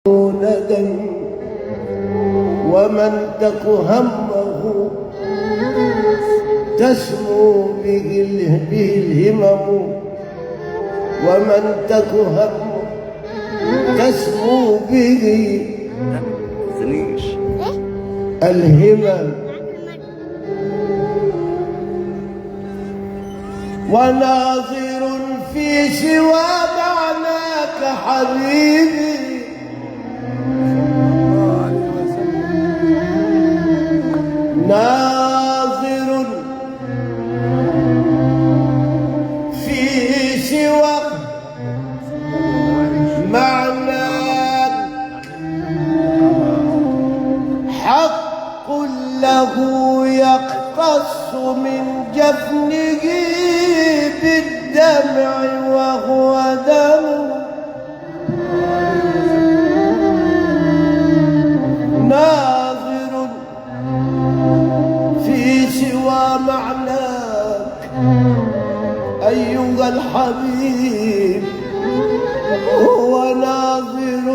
ندى ومن تك همه تسمو به الهمم، ومن تك همه تسمو به الهمم. وناظر في سوى معناك حبيبي، ناظر في سوى معناك حق له يقتص من جفنه بالدمع وهو دم، ناظر في سوى معناك أيها الحبيب، هو ناظر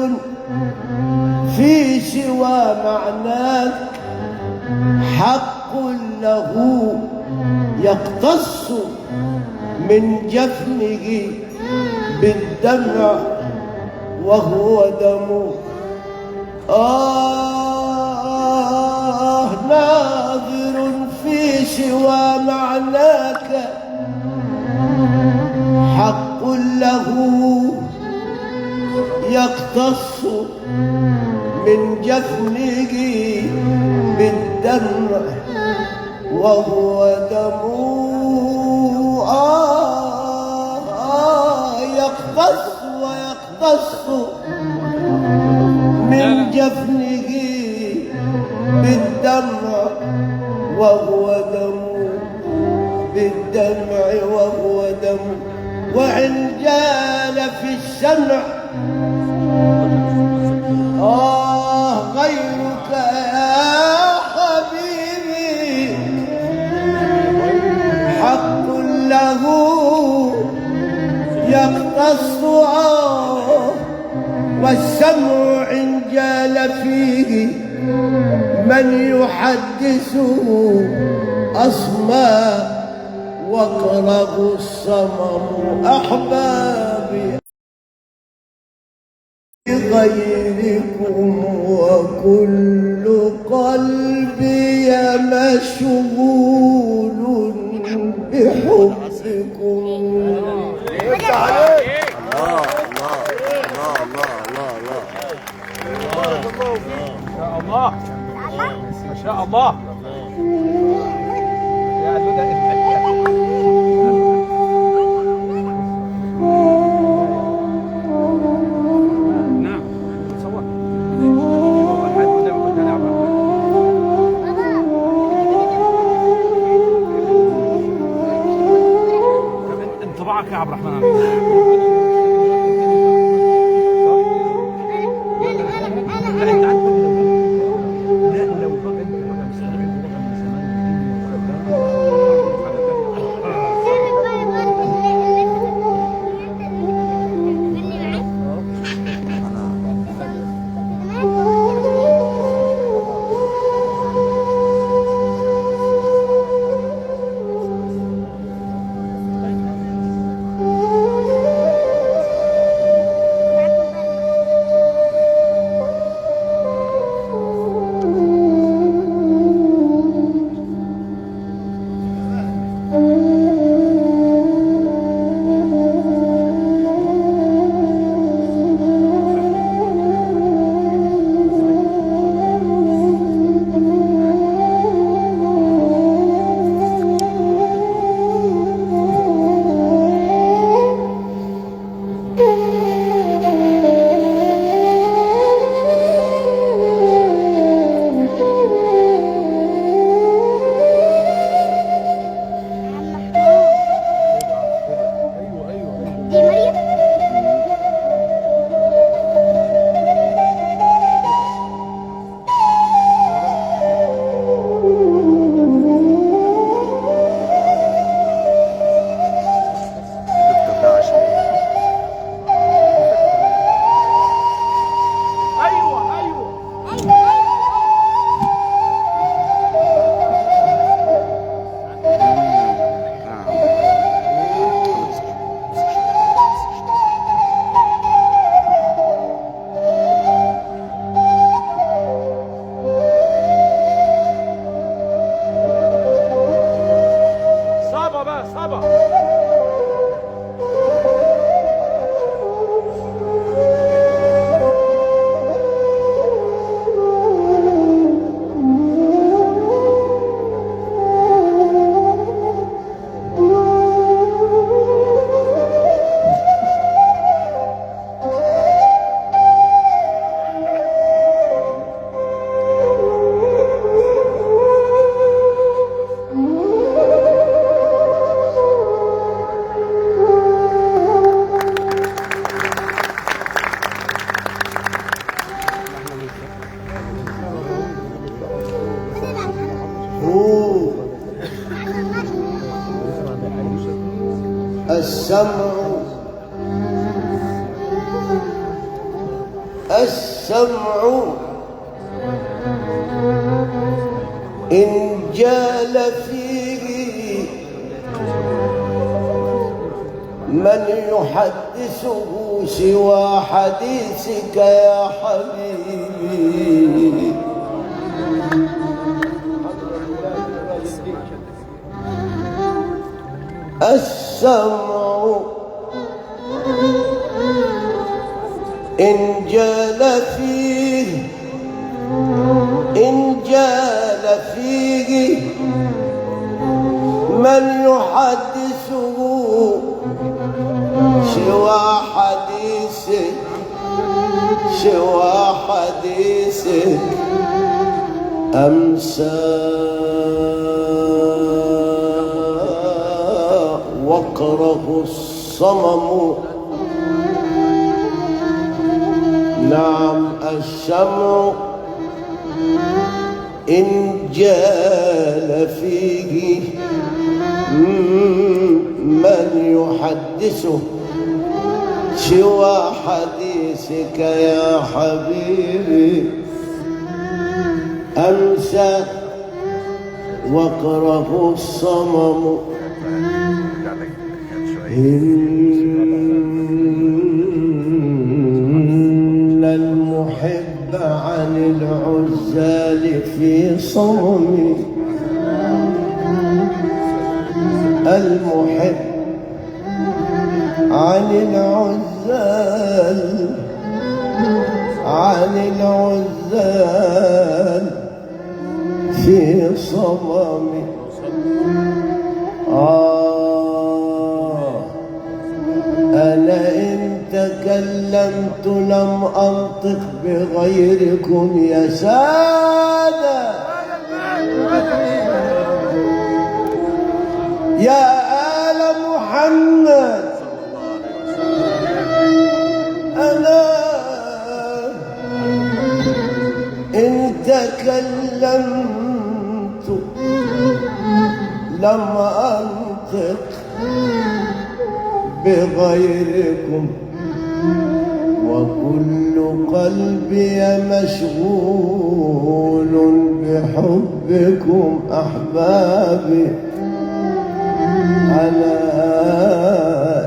في سوى معناك حق له يقتص من جفنه بالدمع وهو دم. ناظر في سوى معناك حق له يقتص من جفنه بالدمع وهو دم. يقتص ويقتص من جفنه بالدمع وهو دم، بالدمع وهو دم. وإن جال في السمع غيرك يا حبيبي حق له يقتص، والسمع إن جال فيه من يحدثه أصمى وقره الصمم. أحبابي غيركم وكل قلبي مشغول بحبكم. الله ما شاء الله. نعم تصور انطباعك يا عبد الرحمن. السمع إن جال فيه من يحدثه سوى حديثك يا حبيبي. السمع إن جال فيه من يحدثه سوى حديثك أمسى وقره الصمم. نعم السمع إن جال فيه من يحدثه سوى حديثك يا حبيبي أمسى وقره الصمم. إن المحب عن العزال في صمم. المحب عن العزال في صمم. أنا إن تكلمت لم أنطق بغيركم يا سادة يا آل محمد. أنا إن تكلمت لم أنطق بغيركم وكل قلبي مشغول بحبكم أحبابي. أنا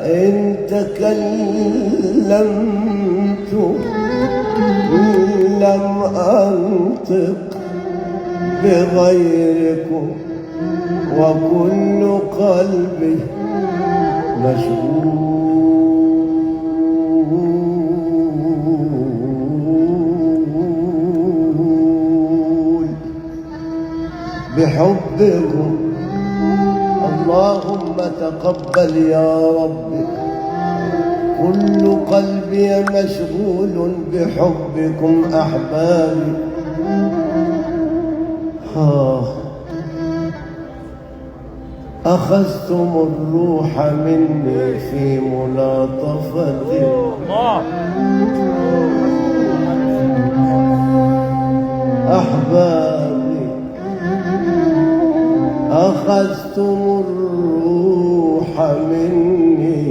إن تكلمت لم أنطق بغيركم وكل قلبي مشغول بحبكم. اللهم تقبل يا رب. كل قلبي مشغول بحبكم أحبابي. أخذتم الروح مني في ملاطفتي. أحبابي أخذتم الروح مني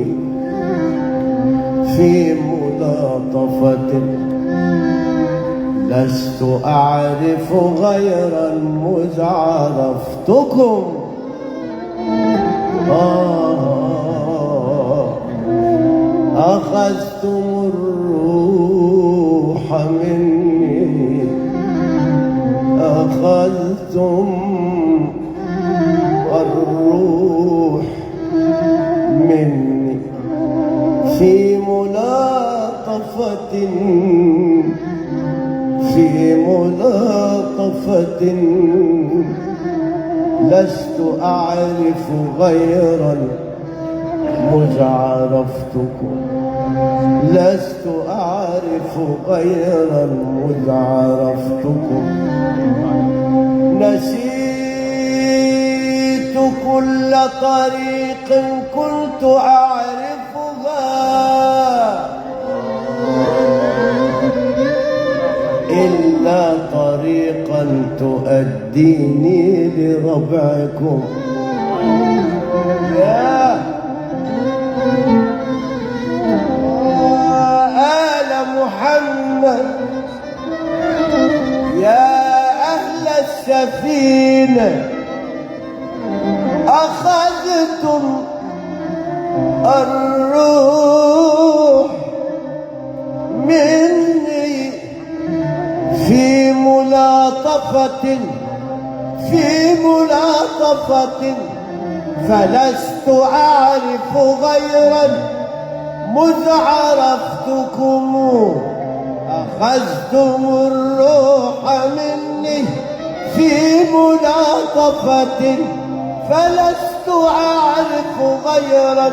في ملاطفتي. لست أعرف غيرا مذ عرفتكم. أخذتم الروح مني. أخذتم الروح مني في ملاطفة لست أعرف غيرا مذ عرفتكم. لست أعرف غيرا مذ عرفتكم. نسيت كل طريق كنت أعرفها إلا طريقا تؤديني لربعكم. محمد يا أهل السفينة أخذتم الروح مني في ملاطفة فلست أعرف غيرا مذ عرفتكم أخذتم الروح مني في ملاطفة فلست أعرف غيرا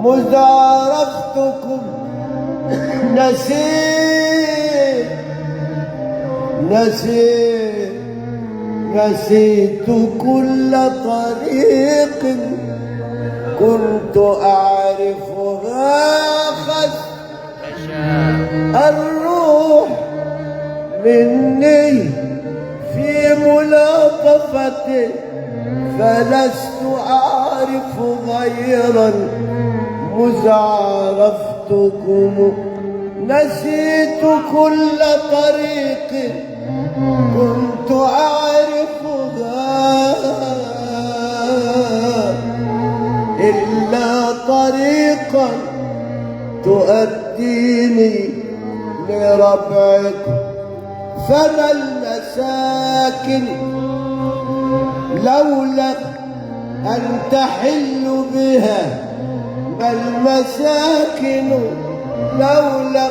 مذ عرفتكم نسيت كل طريق كنت أعرفها أخذت الروح مني في ملاطفة فلست أعرف غيرا مذ عرفتكم نسيت كل طريق كنت أعرفها إلا طريقا تؤديني لربعكم فما المساكن لولا أن تحل بها ما المساكن لولا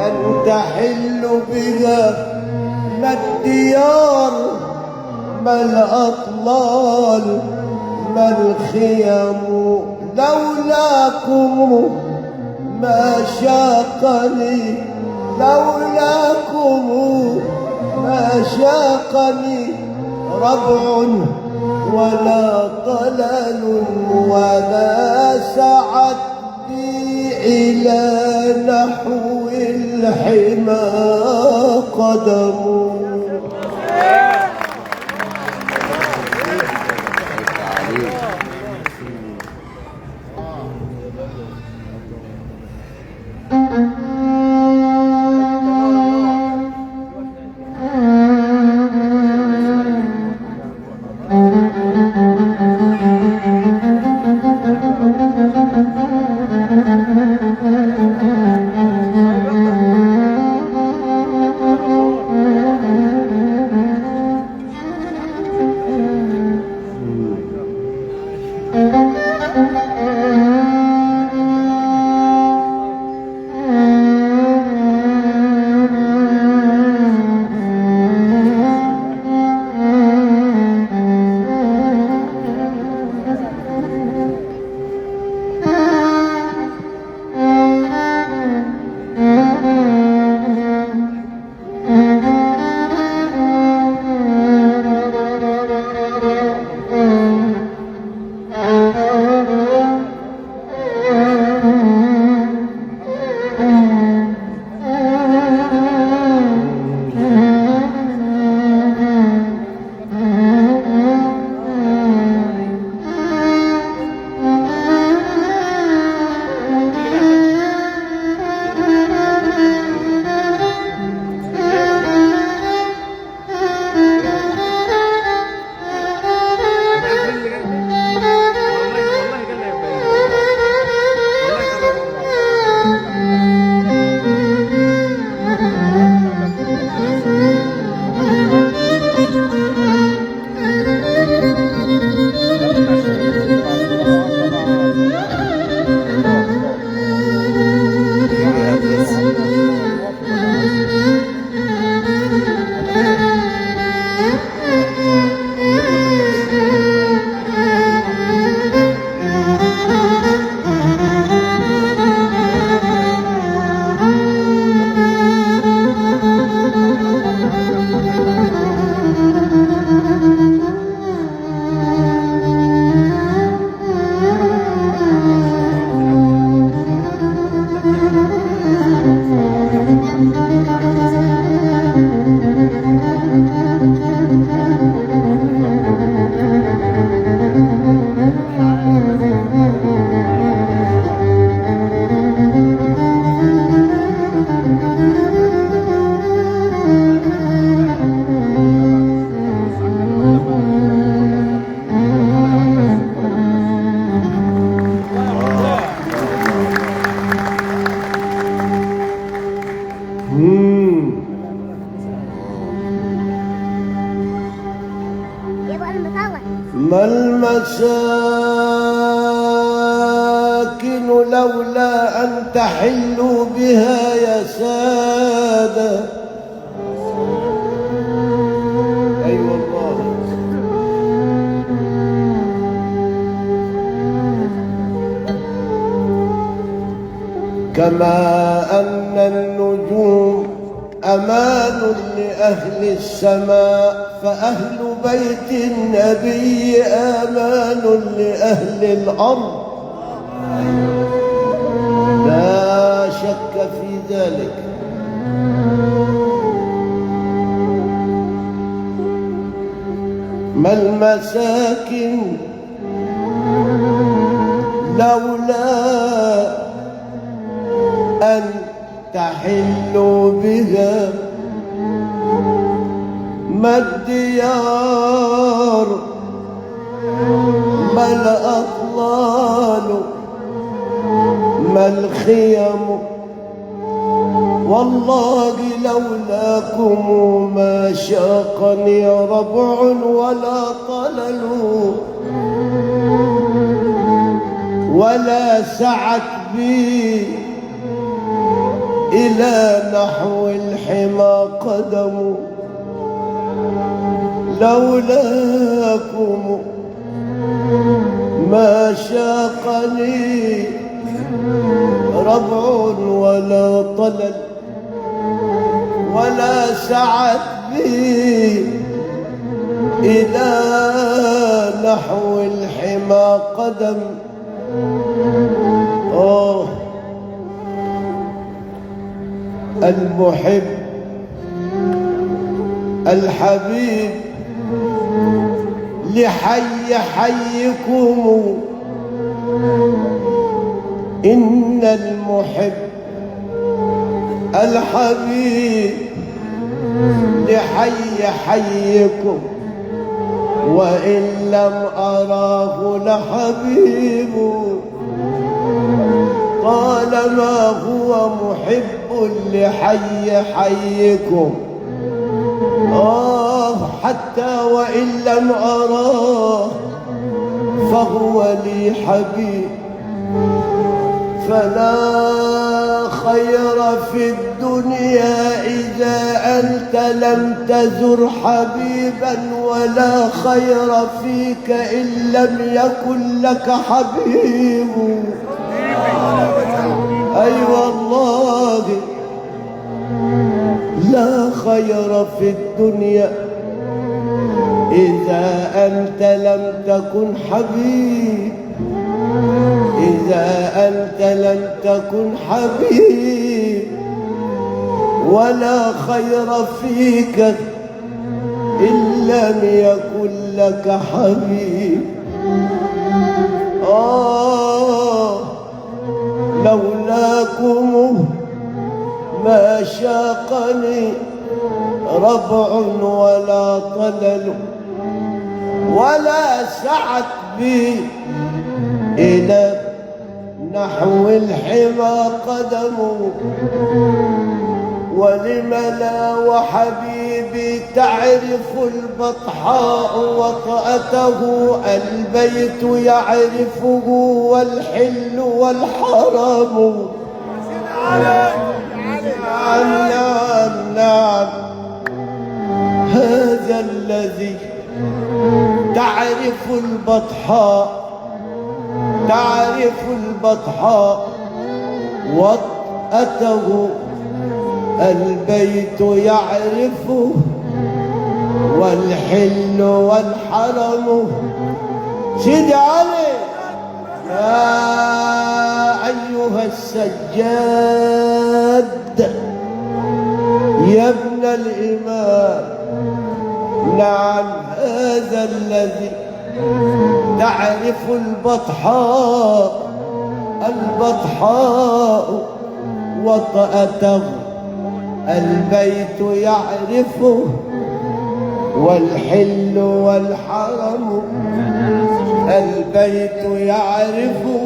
أن تحل بها ما الديار ما الأطلال ما الخيام لولاكم ما شاقني لولاكم ما شاقني ربع ولا طلل وما سعدني إلى نحو الحمى قدم ما المساكن لولا أن تحلوا بها يا سادة. أي والله. كما أن النجوم أمان لأهل السماء فأهل بيت النبي أمان لأهل الأرض، لا شك في ذلك. ما المساكن لولا أن تحلوا بها، ما الديار ما الأطلال ما الخيم، والله لولاكم ما شاقني ربع ولا طلل، ولا سعت بي إلى نحو الحمى قدم، لولاكم ما شاقني ربع ولا طلل، ولا سعت بي إلى نحو الحمى قدم. المحب الحبيب لحي حيكم، إن المحب الحبيب لحي حيكم، وإن لم أراه لحبيب، طالما هو محب لحي حيكم. حتى وإن لم أراه فهو لي حبيب، فلا خير في الدنيا إذا أنت لم تزر حبيبا، ولا خير فيك إن لم يكن لك حبيب. أي والله لا خير في الدنيا إذا أنت لم تكن حبيب، إذا أنت لم تكن حبيب، ولا خير فيك إن لم يكن لك حبيب. لولاكم ما شاقني ربع ولا طلل، ولا سعت بي إلى نحو الحمى قدم، ولم لا وحبيبي تعرف البطحاء وطأته، البيت يعرفه والحل والحرم. نعم نعم نعم، هذا الذي تعرف البطحاء، تعرف البطحاء وطأته، البيت يعرفه والحل والحرم. سيدي علي يا أيها السجاد يا ابن الإمام، نعم هذا الذي تعرف البطحاء، البطحاء وطأته، البيت يعرفه والحل والحرم، البيت يعرفه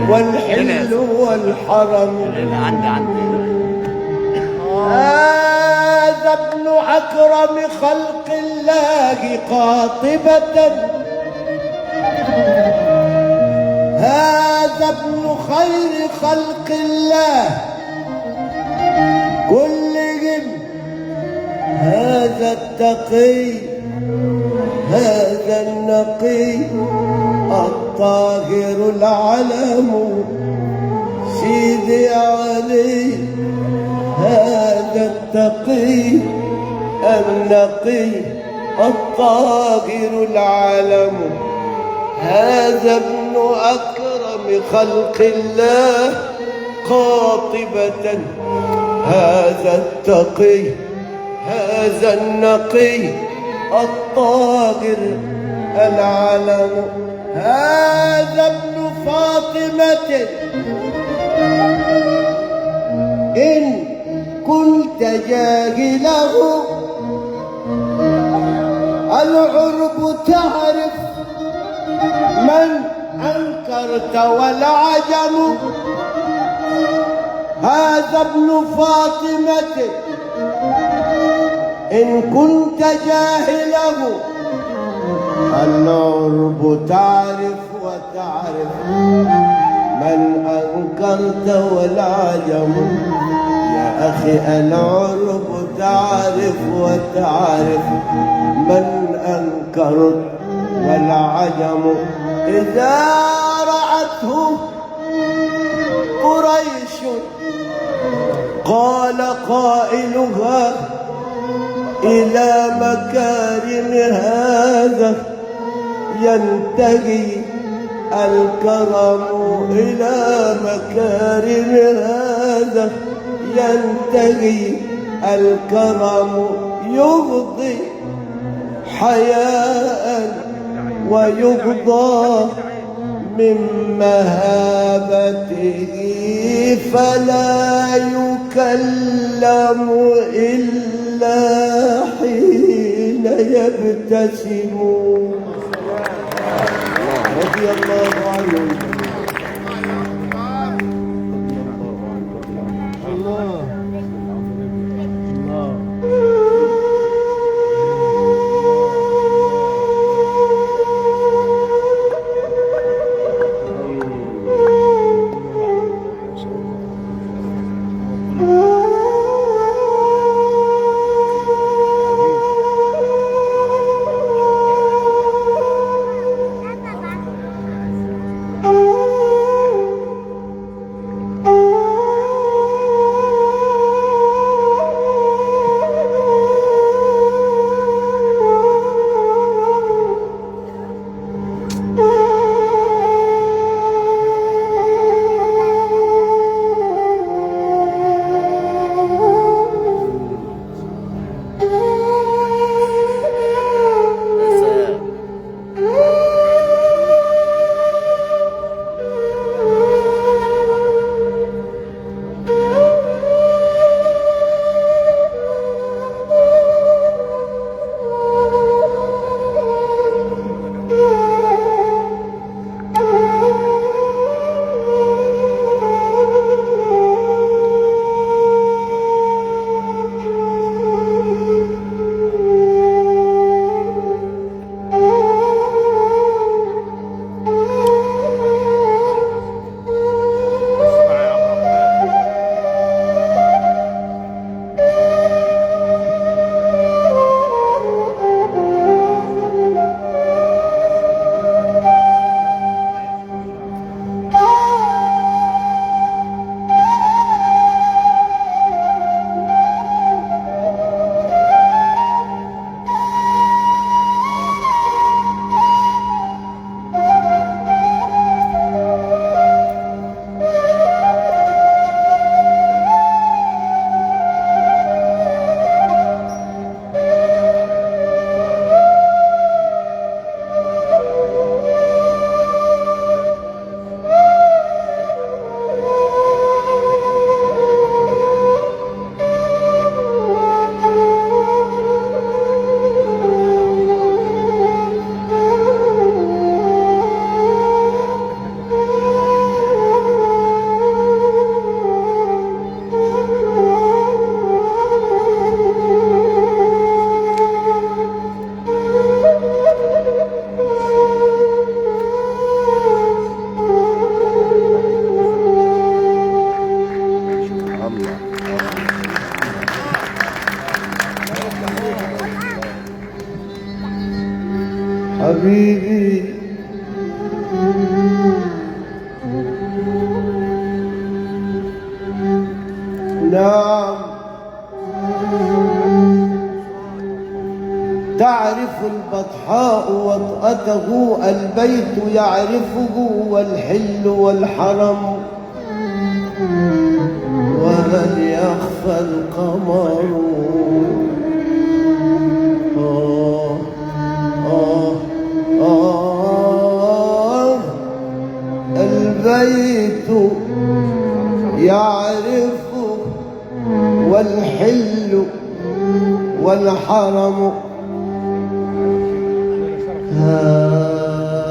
والحل والحرم. أكرم خلق الله قاطبة هذا ابن خير خلق الله كلهم هذا التقي هذا النقي الطاهر العلم سيدي علي هذا التقي النقي الطاهر العلم هذا ابن أكرم خلق الله قاطبة هذا التقي هذا النقي الطاهر العلم هذا ابن فاطمة إن كنت جاهله العرب تعرف من أنكرت والعجم هذا ابن فاطمة إن كنت جاهله العرب تعرف وتعرف من أنكرت والعجم يا أخي العرب تعرف وتعرف من أنكرت والعجم إذا رأته قريش قال قائلها إلى مكارم هذا ينتهي الكرم إلى مكارم هذا ينتهي الكرم يغضي حياء ويغضى من مهابته فلا يكلم إلا حين يبتسم رضي الله عنه الله حبيبي نعم تعرف البطحاء وطأته البيت يعرفه والحل والحرم وهل يخفى القمر البيت يعرفه والحل والحرم هذا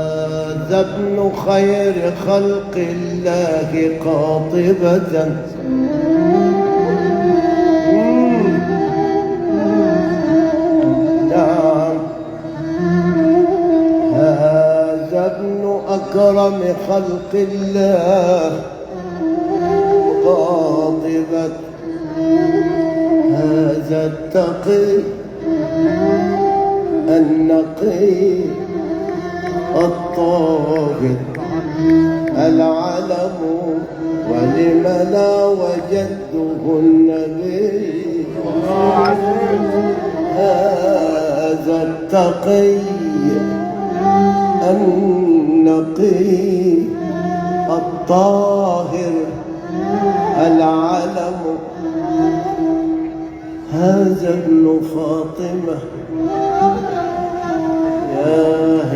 ابن خير خلق الله قاطبة نعم هذا ابن أكرم خلق الله قاطبة هذا التقي النقي الطاهر العلم ولم لا وجدته النبي هذا التقي النقي الطاهر العلم هذا ابن فاطمة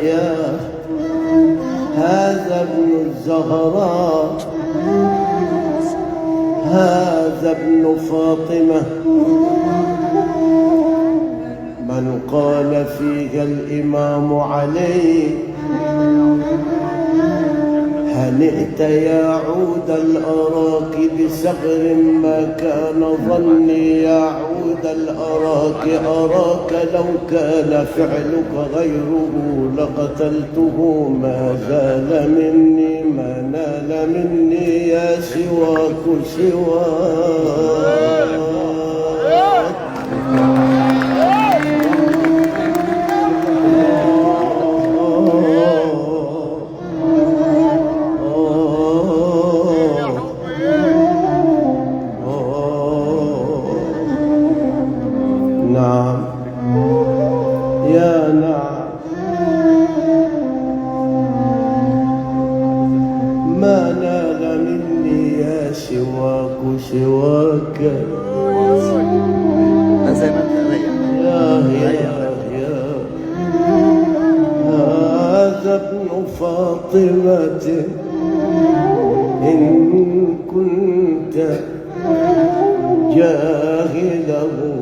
يا هذا ابن الزهراء هذا ابن فاطمة من قال فيه الإمام علي هنئت يا عود الأراك بصغر ما كان ظني يا عود الأراك أراك لو كان فعلك غيره لقتلته ما زال مني ما نال مني يا سواك سواك نعم يا نعم ما نال مني يا سواك سواك يا هذا ابن فاطمة إن كنت جاهله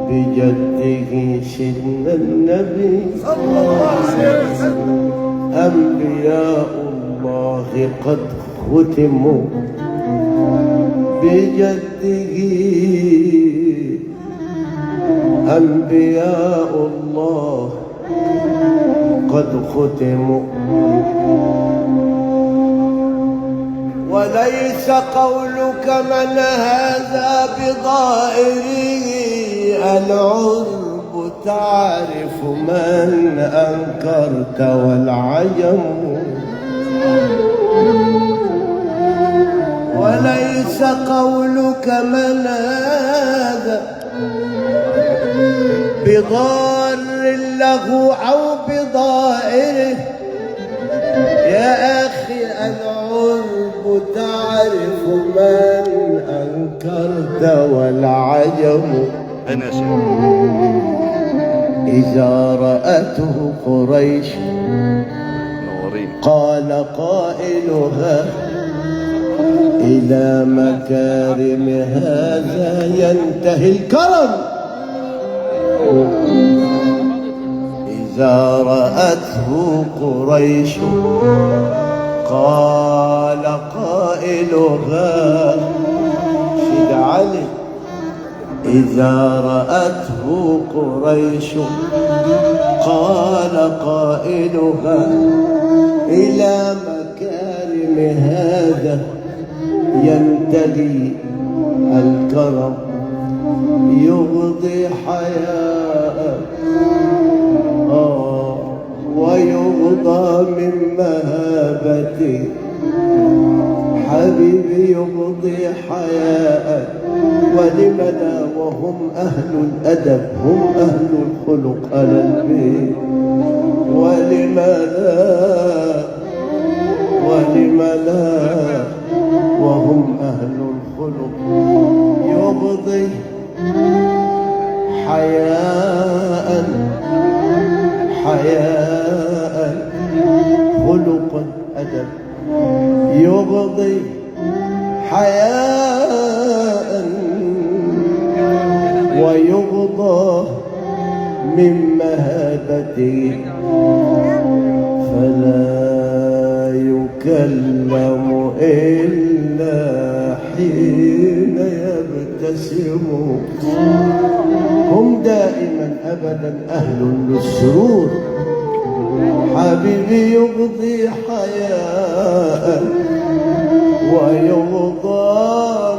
بجده سيدنا النبي صلى الله عليه وسلم أنبياء الله قد ختموا بجده أنبياء الله قد ختموا وليس قولك من هذا بضائره العرب تعرف من أنكرت والعجم وليس قولك من هذا بضار له أو بضائره يا أخي العرب تعرف من أنكرت والعجم إذا رأته قريش قال قائلها إلى مكارم هذا ينتهي الكرم إذا رأته قريش قال قائلها سيد علي إذا رأته قريش قال قائلها إلى مكارم هذا ينتهي الكرم يغضي حياء ويقضى من مهابته. حبيبي يقضي حياء ولمنا وهم أهل الأدب، هم أهل الخلق على البيت. ولمنا وهم أهل الخلق. يقضي حياء خلق أدب. يقضي حياء ويقضى من مهابته. فلا يكلم إلا حين يبتسم. هم دائما أبدا أهل للسرور. حبيبي يقضي حياء ويقضى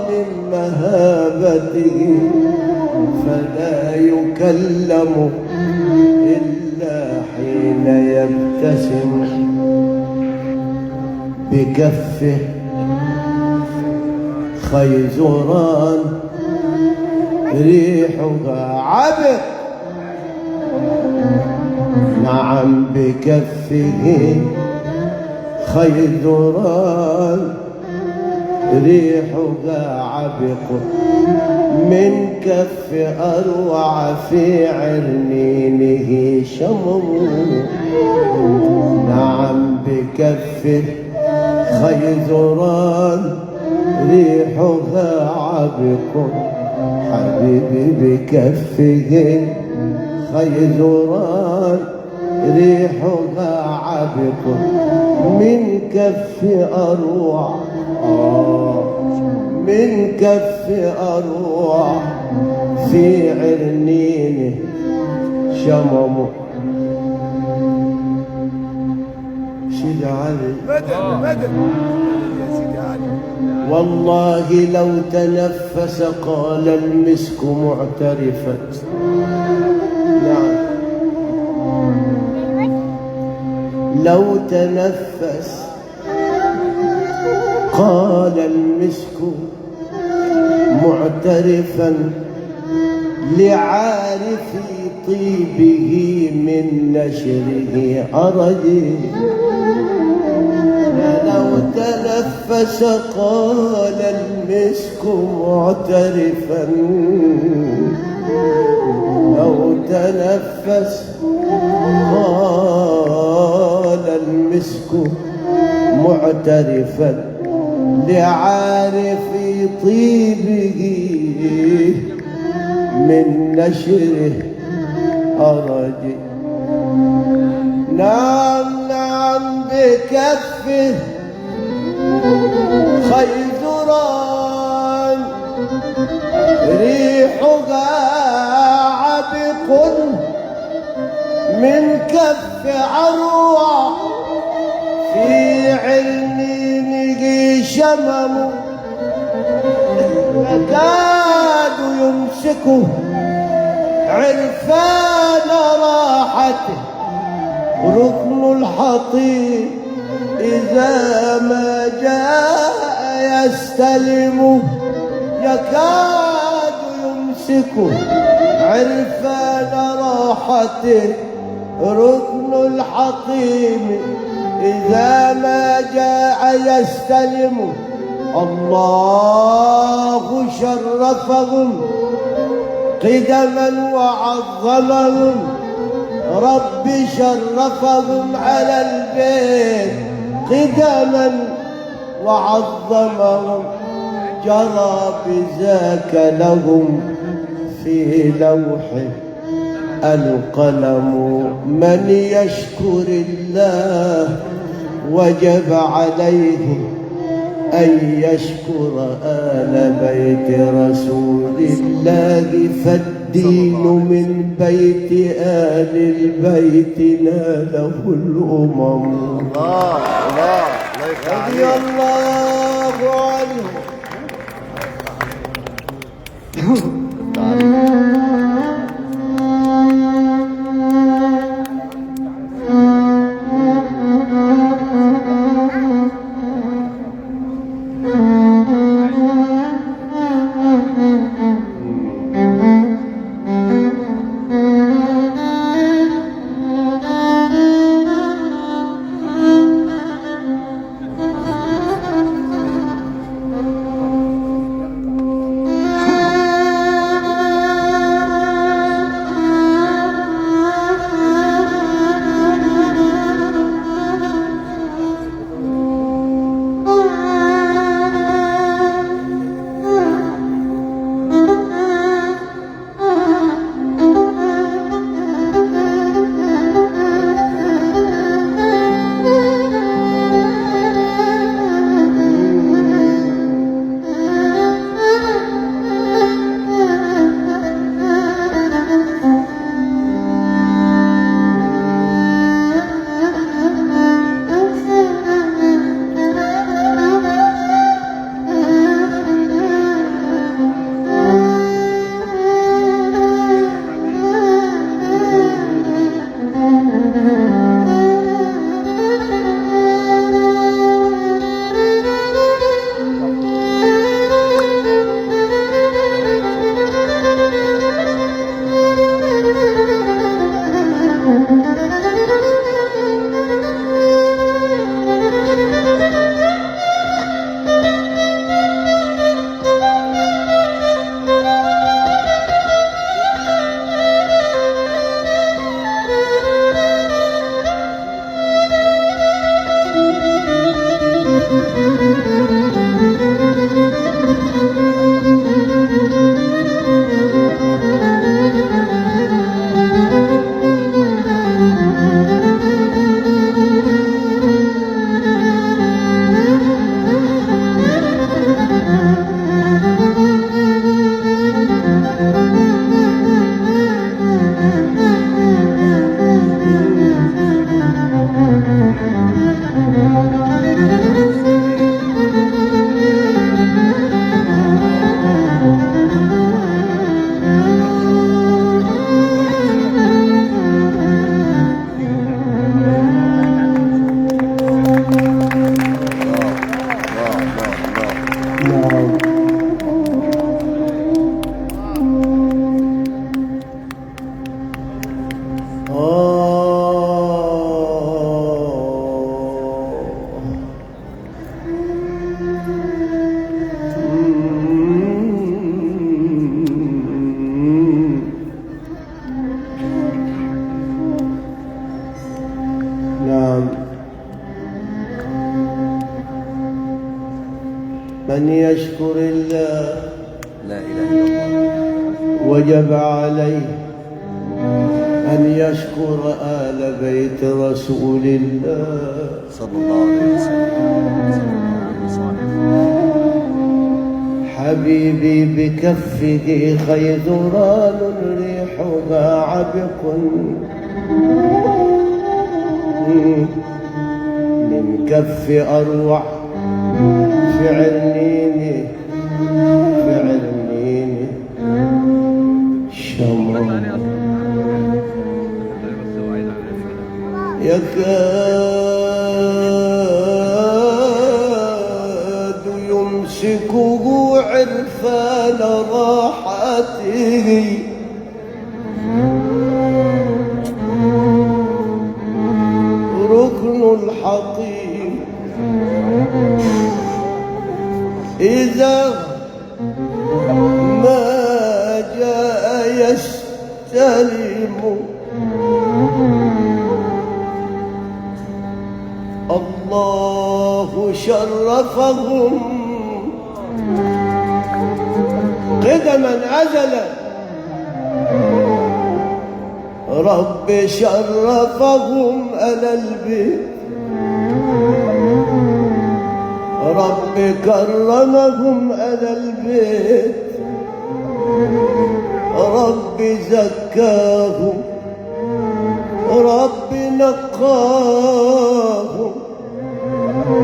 من مهابته. فلا يكلم إلا حين يبتسم. بكفه خيزران ريحها عبق. نعم بكفه خيزران ريحها عبق. من كف أروع في عرنينه شمم. نعم بكفه خيزران ريحها عبق. حبيبي بكفه خيزران ريحها عبق. من كف أروع من كف أروع في عرنينه شمم. سيدي علي مدد يا سيدي علي. والله لو تنفس قال المسك معترفا. نعم لو تنفس قال المسك معترفا. لعارف طيبه من نشره أرجي. لو تنفس قال المسك معترفا. لو تنفس قال المسك معترفا. لعارف طيبه من نشره أرجي. نعم نعم بكفه خيزران ريحها عبق. من كف عروع في علمه شمم. يكاد يمسكه عرفان راحته. ركن الحطيب إذا ما جاء يستلمه. يكاد يمسكه عرفان راحته. ركن الحطيم إذا ما جاء يستلمه. الله شرفهم قدما وعظمهم. رب شرفهم على البيت قدما وعظمهم. جرى بذاك لهم في لوحه القلم. من يشكر الله وجب عليه أن يشكر آل بيت رسول الله. فالدين من بيت آل البيت ناله الأمم. الله يفتح رضي الله عنه. من يشكر الله لا إله إلا الله وجب عليه أن يشكر آل بيت رسول الله صلى الله عليه وسلم. حبيبي بكفه خيزران ريحها عبق من كف أروع في عرنيني شمر يكاد يمسكه عرفان راحته ركن الحطيم إذا ما جاء يستلم الله شرفهم قدما أزلا رب شرفهم على البيت رب كرمهم على البيت رب زكاهم رب نقاهم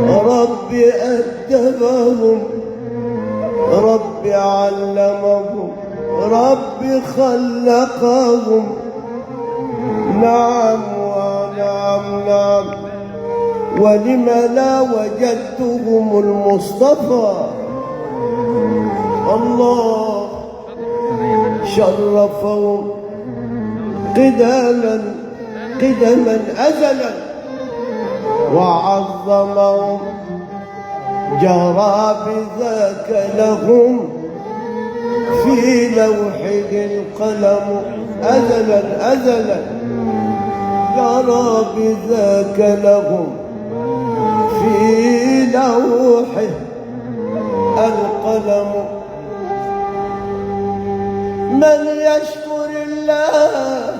رب أدبهم رب علمهم رب خلقهم نعم ونعم نعم ولم لا وجدتهم المصطفى الله شرفهم قدما أزلا وعظمهم جرى بذاك لهم في لوحه القلم أزلا جرى بذاك لهم في لوحه القلم من يشكر الله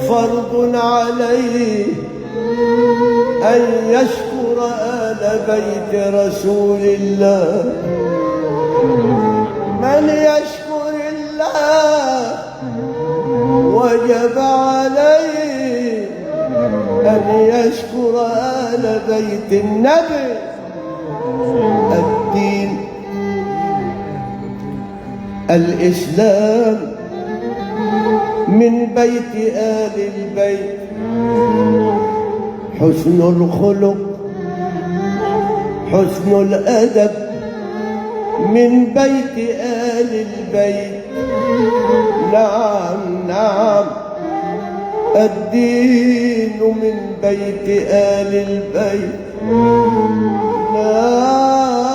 فرض عليه أن يشكر آل بيت رسول الله من يشكر الله وجب عليه أن يشكر آل بيت النبي الدين الإسلام من بيت آل البيت حسن الخلق حسن الأدب من بيت آل البيت نعم نعم الدين من بيت آل البيت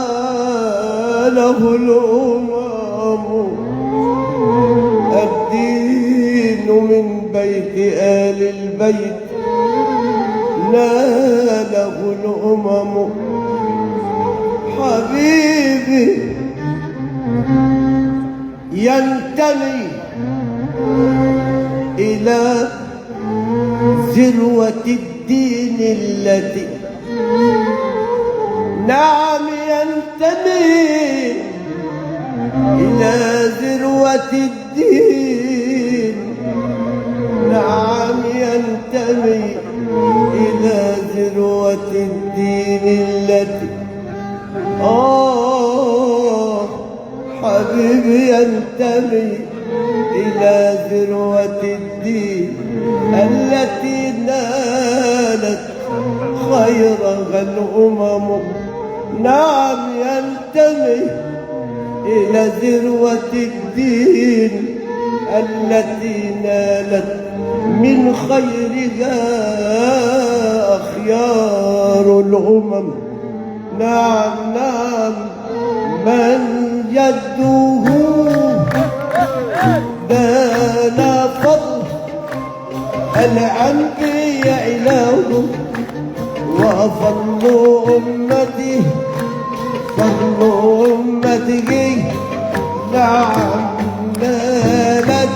ناله الأمم الدين من بيت آل البيت ناله الأمم حبيبي ينتمي إلى ذروة الدين التي نعم ينتمي إلى ذروة الدين نعم ينتمي إلى ذروة الدين التي حبيبي ينتمي إلى ذروة الدين التي نالت خيرها الأمم نعم ينتمي إلى ذروة الدين التي نالت من خيرها أخيار الأمم نعم نعم من جده بان فضل الأنبياء له وفضل أمته فضل أمتي نعم نالت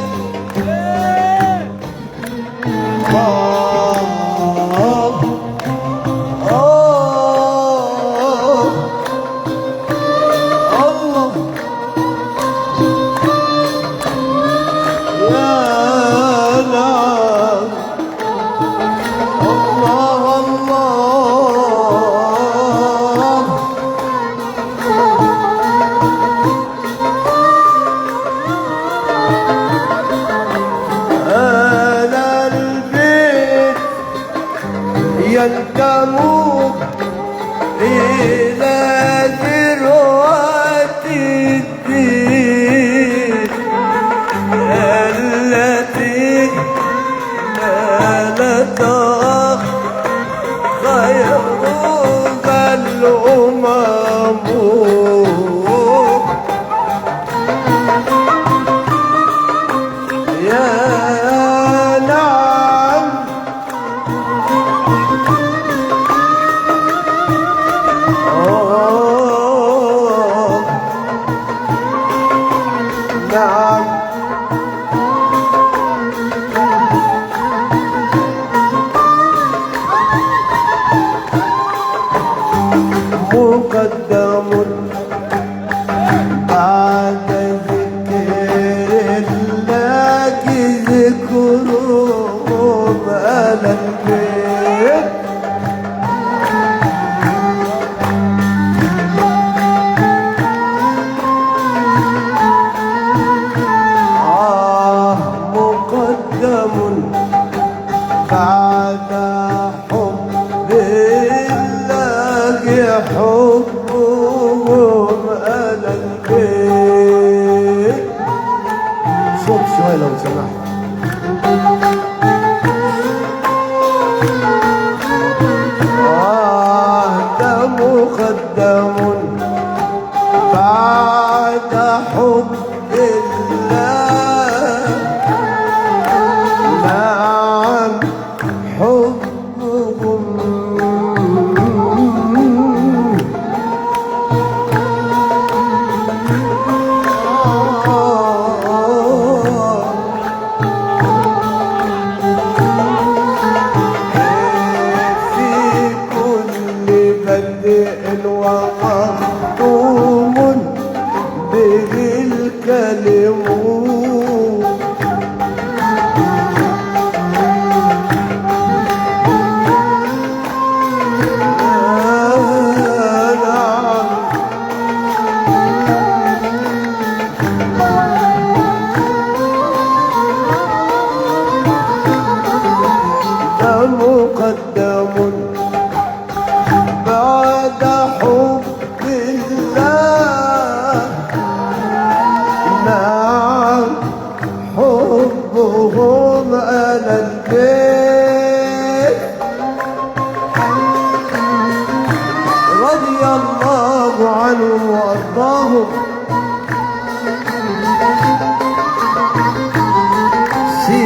ينتموا إلى ذروة الدين التي نالت خير الأمم يا نعم نعم مقدم بعد ذكر الله ذكرهم على البيت مقدم بعد حب الله حبهم على البيت. صوت شوي لو سمحت. ده مقدم بعد حب الله نعم حبهم في كل بدء ومختوم به الكلم مقدم بعد حب الله نعم حبهم على البيت رضي الله عنهم وارضاهم في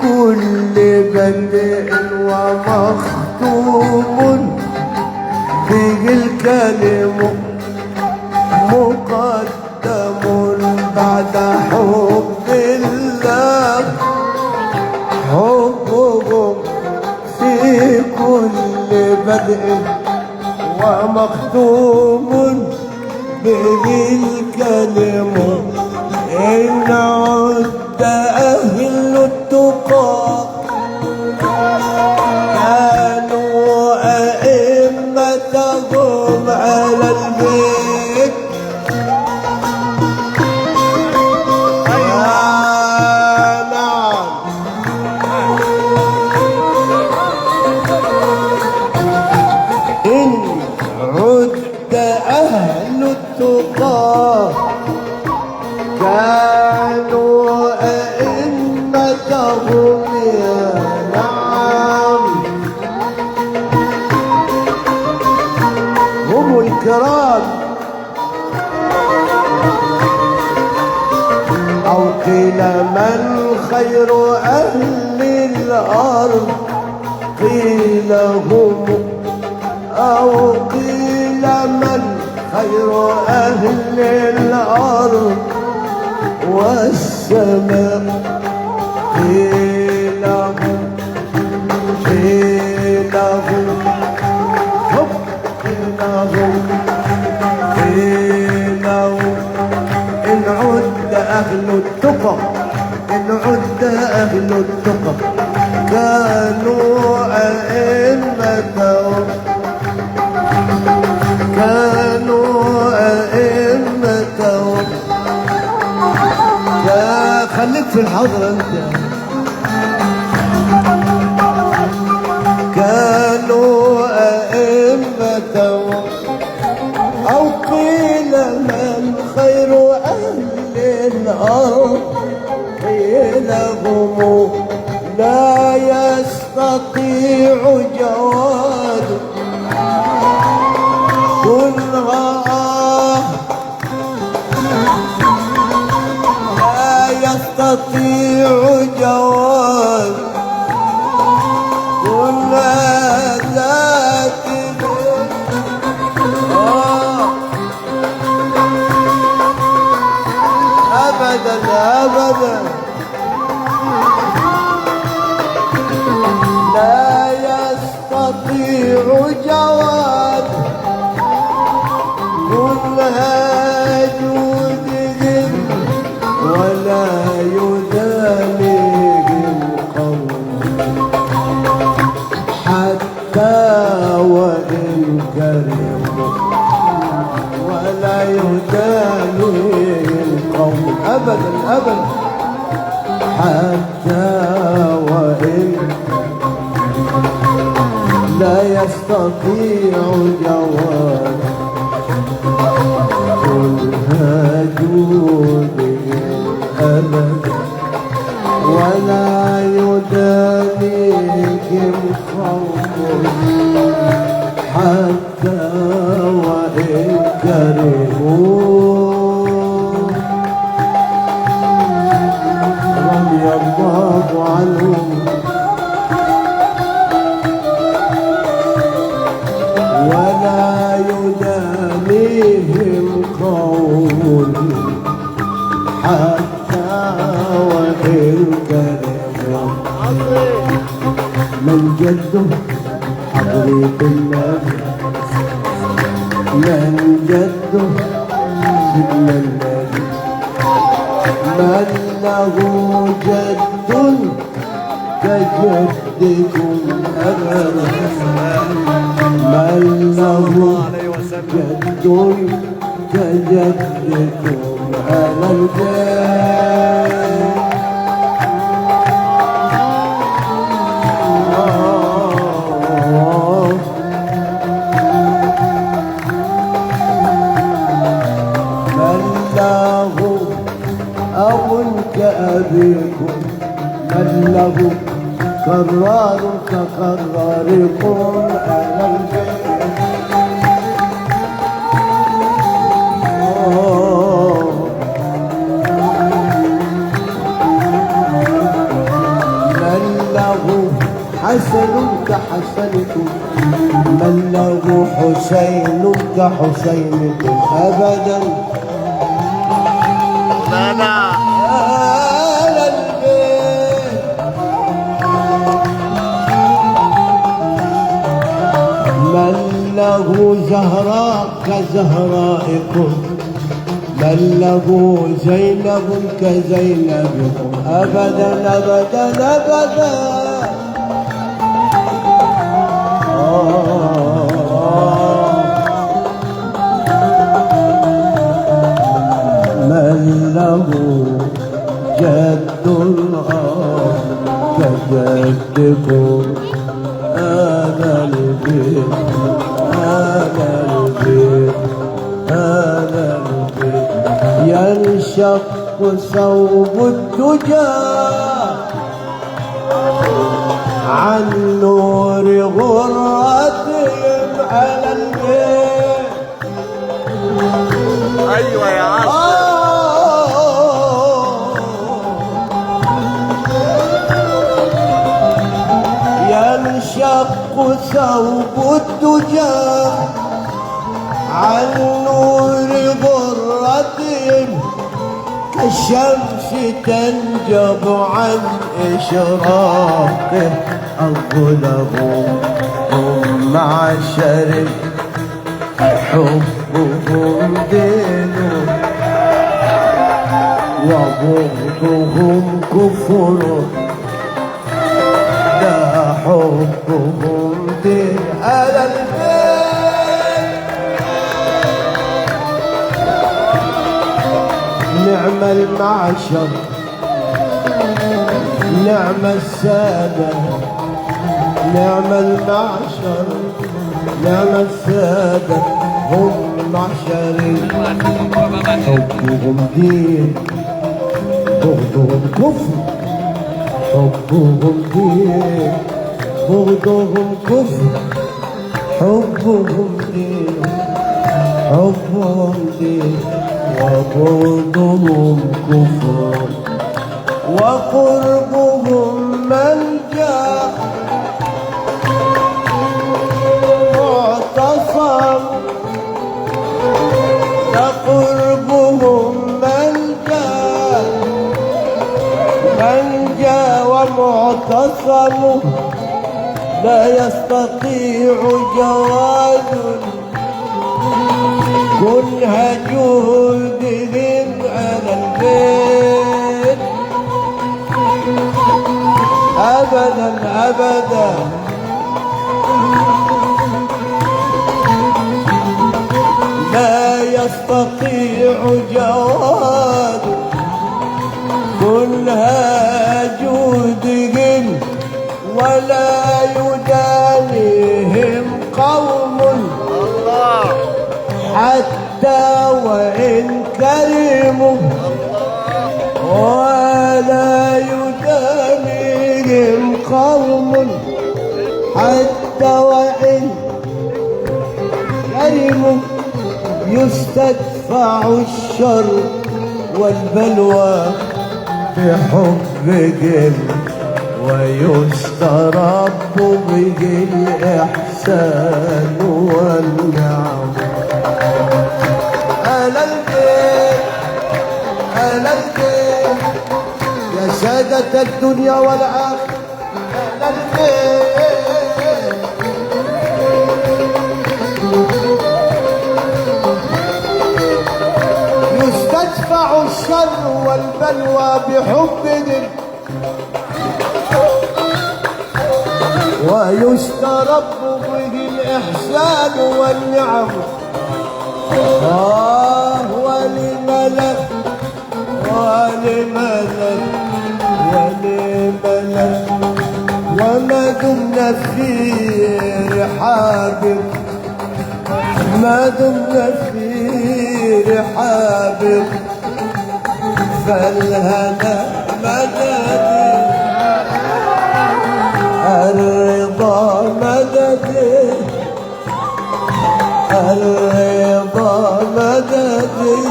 كل بدء ومختوم به الكلم مقدم بعد حب الله حبهم في كل بدء ومختوم به الكلم إن عد أهل التقى كانوا أئمتهم على البيت نعم إن عد أهل التقى كانوا أئمتهم يا نعم هم الكرام أو قيل من خير أهل الأرض قيل هم أو قيل من خير أهل الأرض والسماء حينهم حينهم إن عد أهل التقى إن عد أهل التقى كانوا أئمتهم كانوا أئمتهم. يا خليك في الحضرة أنت. كانوا أئمتهم أو قيل من خير أهل الأرض حينهم لا يستطيع جواد كلها لا يستطيع جواد كلها ذات أبدا أبدا لا يستطيع جواد كلها جودهم ولا يدانيهم قوم حتى وإن كرموا ولا يدانيهم قوم أبدا أبدا حتى وإن لا يستطيع جواد كلها جودهم أبدا ولا يدانيهم قوم حتى وإن كرهوا. رضي الله عنهم ولا يدانيهم قول حتى وإن كرهوا. من جده حضرة النبي من جده سيدنا النبي من له جد كجدكم أبدا من له جد كجدكم على الجد. أب كأبيكم من له قرار كقراركم على البيت. من له حسن كحسنكم من له حسين كحسينكم أبدا. من له زهراء كزهرائكم من له زينب كزينبكم أبدا أبدا أبدا. من له جد كجدكم هذا البيت هذا البيت هذا البيت. ينشق ثوب الدجى عن نور غرتهم على البيت. ايوه يا عم. ينشق ثوب الدجى عن نور غرتهم الشمس تنجب عن إشراقه أقولهم هم معشر حبهم دين وبغضهم كفر لا حبهم دين على البيت نعم المعشر نعم السادة نعم المعشر نعم السادة هم معشري حبهم دين بغضهم كفر حبهم دين بغضهم كفر حبهم دين حبهم دين وبغضهم كفر وقربهم من جاء معتصم لقربهم من جاء ومعتصم لا يستطيع جواد كنها جهدهم على البيت أبدا أبدا لا يستطيع جواد كنها جهدهم ولا يدانيهم قوم حتى وإن كرموا ولا يدانيهم قوم حتى وإن كرموا يستدفع الشر والبلوى بحبهم ويسترب به الإحسان والنعم أهل البيت أهل البيت يا سادة الدنيا والآخرة أهل البيت يستدفع الشر والبلوى بحبهم ويسترب به الإحسان والنعم ولملك ولملك ولملك وما دمنا في رحابك ما دمنا في رحابك فالهنا مددي الرضا مددي الرضا مددي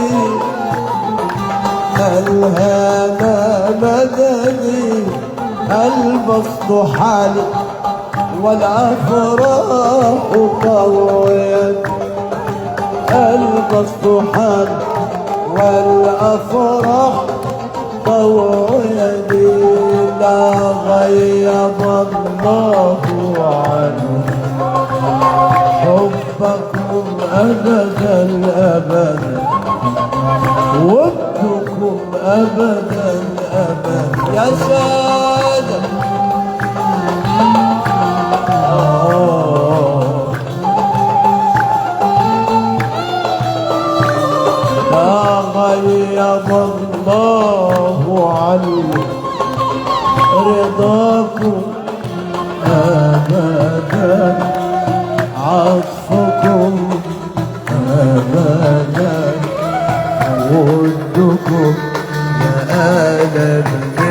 الهنا مددي البسط حالي والأفراح طويت البسط حالي والأفراح طويت لا غيب الله عنه حبكم أبدا أبدا ودكم أبدا أبدا يا سادة لا غيب الله عنه رضاكم أبدا عطفكم أبدا ودكم يا أهل البيت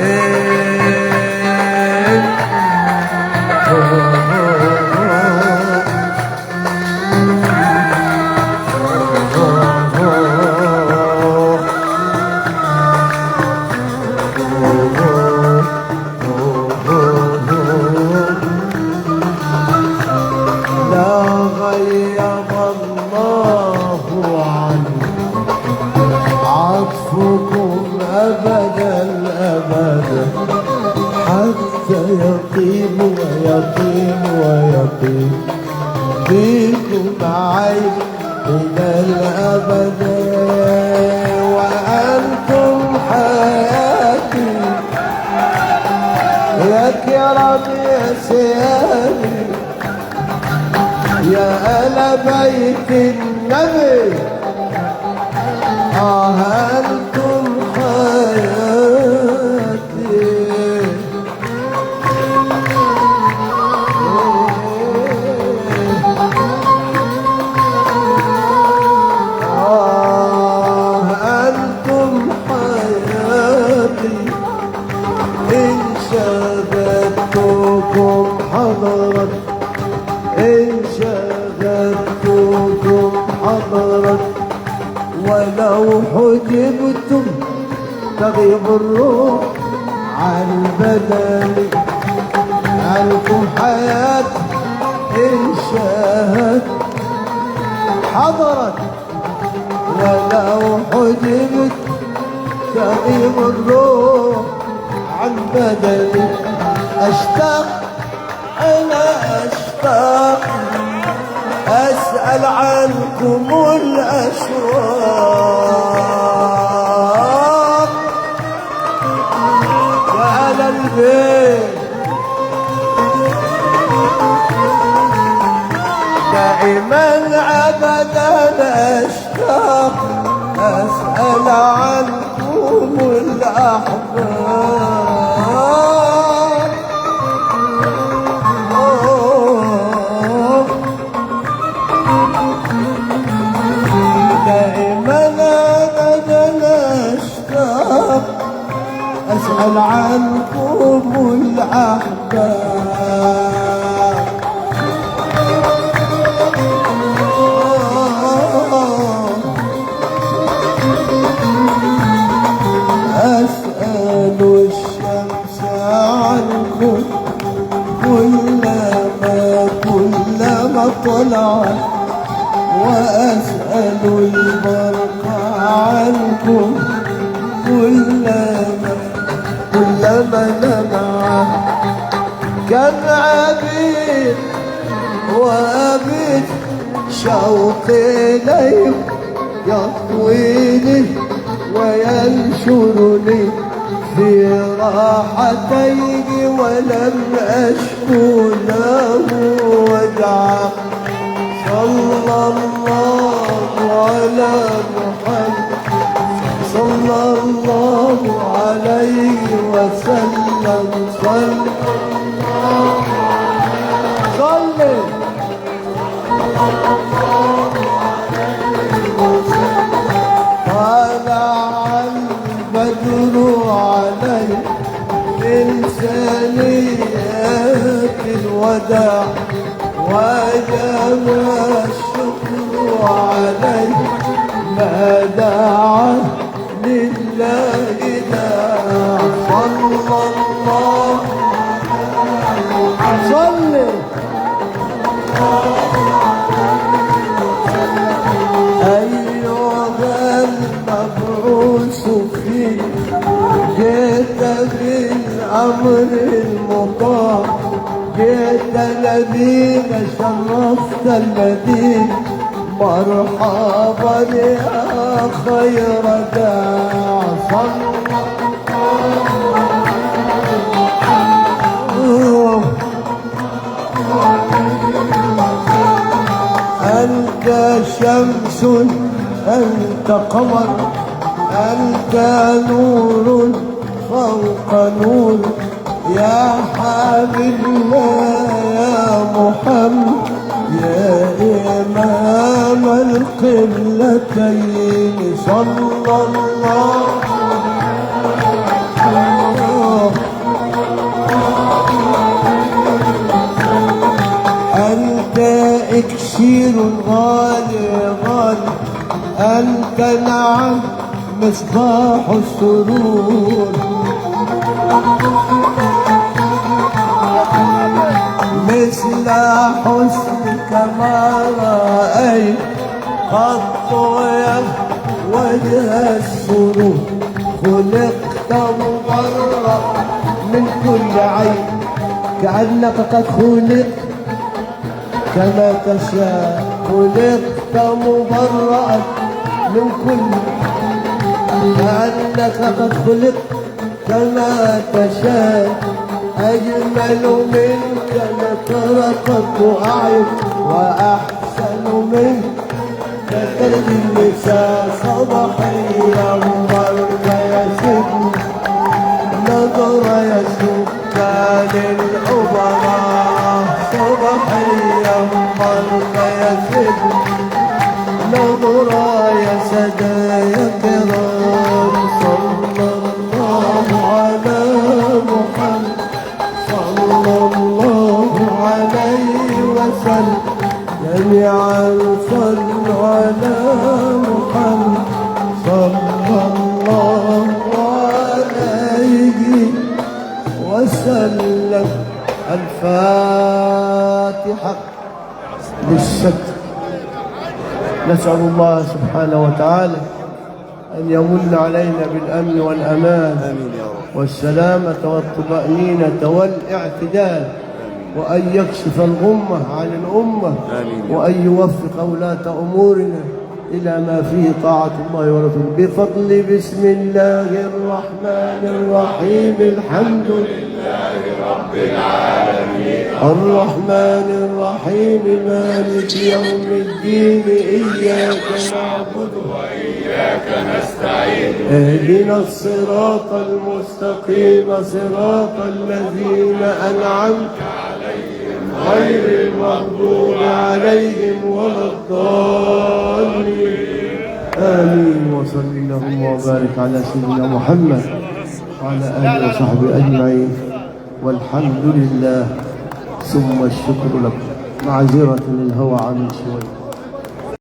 لا غيب الله أبدا أبدا حتى يقيم ويقيم ويقيم بكم عيش إلى الأبد. وأنتم حياتي يا كرام يا سيادي يا آل بيت النبي. أنتم حياتي أنتم حياتي إن شغلتكم حضرت إن شغلتكم حضرت ولو حجبتم تغيب الروح عن بدني. عنكم حياة إن شاهدت حضرت ولو حجبت تغيب الروح عن بدني. أشتاق أنا أشتاق أسأل عنكم الأشواق وأهل البيت دائما أبدا أشتاق أسأل عنكم الأحباب. أسأل عنكم الأحباب. أسأل الشمس عنكم كلما طلعت وأسأل البرق عنكم كلما لمع. كان عبيد وأبيد شوقي إليك يطويني وينشرني في راحتين ولم أشكو له وجعا. صلى الله على محمد صلى الله عليه وسلم. صلى طلع البدر عليه من ثنيات الوداع وجب الشكر عليه ما دعا لله داع. صلى الله صلي أيها المبعوث فيه جئت بالأمر المطاع. جئت الذين شرفت المدينة مرحبا يا خير داع. صلى أنت شمس أنت قمر أنت نور فوق نور يا حبيب الله يا محمد يا إمام القبلتين. صلى الله أنت إكسير غالي غالي أنت نعم مصباح السرور. مثل حسنك ما رأيت قط يا وجه السرور. خلقت مبرأ من كل عيب، كأنك قد خلقت كما تشاء، خلقت مبرأ من كل، كأنك قد خلقت كما تشاء، أجمل منك لطرقت أعين، وأحسن منك كترد النساء. صباحي ينظرك يا سيدي نظر يسوك للعبراء، صباحي ينظرك يا سيدي نظر يا سدايا الكرام. صلى الله على محمد صلى الله عليه وسلم، جميعا صلوا على محمد صلى الله عليه وسلم. الفاتحة للستر. نسأل الله سبحانه وتعالى أن يمن علينا بالأمن والأمان والسلامة والطمأنينة والاعتدال، وأن يكشف الغمة عن الأمة، وأن يوفق ولاة أمورنا إلى ما فيه طاعة الله ورسوله. بفضل بسم الله الرحمن الرحيم. الحمد لله رب العالمين الرحمن الرحيم مالك يوم الدين، إياك نعبد وإياك نستعين، اهدنا الصراط المستقيم صراط الذين أنعمت عليهم غير المغضوب عليهم ولا الضالين. آمين. وصل اللهم وبارك على سيدنا محمد وعلى آله وصحبه أجمعين، والحمد لله ثم الشكر لكم. معذرة للهوى عن شوي.